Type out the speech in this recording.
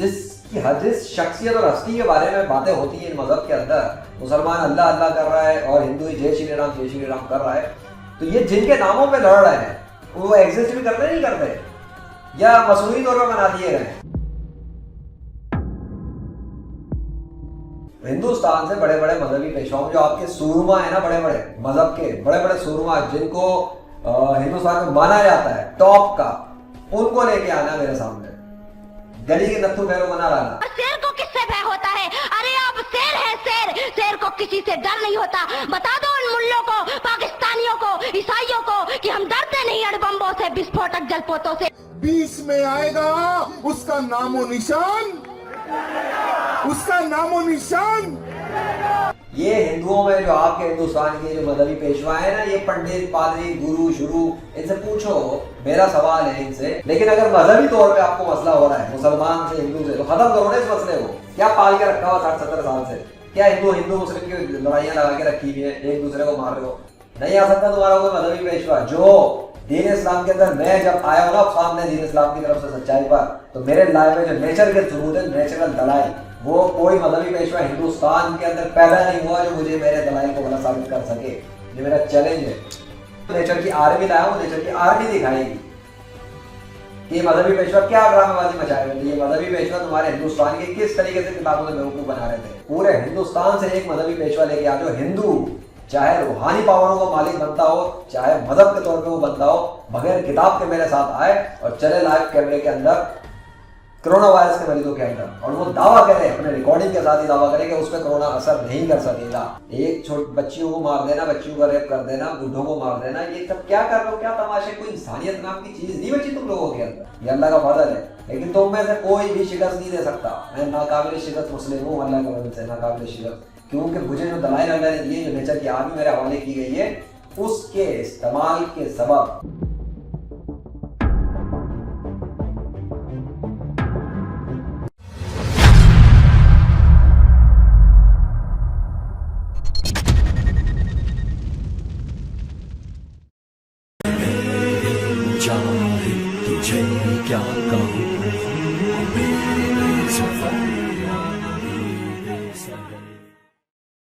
जिस शख्सियत और हस्ती के बारे में बातें होती हैं इन मजहब के अंदर, मुसलमान अल्लाह अल्लाह कर रहा है और हिंदू जय श्री राम कर रहा है, तो ये जिनके नामों पे लड़ रहे हैं वो एग्जिस्ट भी करते नहीं करते, या मसूरी तौर पर बना दिए गए। हिंदुस्तान से बड़े बड़े मजहबी पेशवाओं, जो आपके सूरमा है ना, बड़े बड़े मजहब के बड़े बड़े सूरमा जिनको हिंदुस्तान में माना जाता है टॉप का, उनको लेके आना मेरे सामने, गली के नत्थु पैरों बना लाना। शेर को किससे भय होता है? अरे आप शेर है, शेर को किसी से डर नहीं होता। बता दो उन मुल्लों को, पाकिस्तानियों को, ईसाइयों को कि हम डरते नहीं अणुबम्बों से, विस्फोटक जलपोतों से। 20 में आएगा उसका नामो निशान, उसका नामो निशान। ये हिंदुओं में जो आपके हिंदुस्तान के जो मजहबी पेशवा है ना, ये पंडित पादरी गुरु शुरू, इनसे पूछो, मेरा सवाल है इनसे। लेकिन अगर मजहबी तौर पे आपको मसला हो रहा है मुसलमान से हिंदू से, तो खत्म करो ना इस मसले को। क्या पाल के रखा हुआ 60-70 साल से? क्या हिंदू मुस्लिम की लड़ाइयां लगा के रखी हुई है, एक दूसरे को मार रहे हो? नहीं आ सकता तुम्हारा कोई मजहबी पेशवा जो दीन इस्लाम के अंदर। मैं जब आया हूँ ना सामने दीन इस्लाम की तरफ से सच्चाई पर, तो मेरे लाइफ में जो नेचर के थ्रू थे, नेचुरल दलाई, वो कोई मजहबी पेशवा हिंदुस्तान के अंदर पैदा नहीं हुआ जो मुझे मेरे दलाई को गलत साबित कर सके। ये मेरा चैलेंज है। नेचर की आर्मी लाया हूँ, नेचर की आर्मी दिखाएगी ये मजहबी पेशवा क्या ड्रामेबाजी मचाए हुए थे। ये मजहबी पेशवा तुम्हारे हिंदुस्तान के किस तरीके से किताबों में बेवकूफ बना रहे थे। पूरे हिंदुस्तान से एक मजहबी पेशवा लेके आ जो हिंदू, चाहे रूहानी पावरों का मालिक बनता हो, चाहे मजहब के तौर पे वो बनता हो, बगैर किताब के मेरे साथ आए और चले लाइव कैमरे के अंदर कोरोना वायरस के मरीजों के अंदर, और वो दावा करे, अपने रिकॉर्डिंग के साथ ही दावा करे कि उस पर कोरोना असर नहीं कर सकेगा। एक छोटी बच्चियों को मार देना, बच्चियों का रेप कर देना, बूढ़ों को मार देना, ये सब क्या कर रहे हो? क्या तमाशे? कोई इंसानियत नाम की चीज नहीं बची तुम लोगों के अंदर। ये अल्लाह का फजल है, लेकिन तुम में से कोई भी शिकस्त नहीं दे सकता। मैं नाकाबिल शिकस्त मुस्लिम हूँ, अल्लाह के वजह से नाकाबिल शिकस्त, क्योंकि मुझे जो दलाइल अल्लाह ने दिए, जो नेचर की आर्मी मेरे हवाले की गई है, उसके इस्तेमाल के सबब चाहे तुझे क्या कहूँ मेरे सफर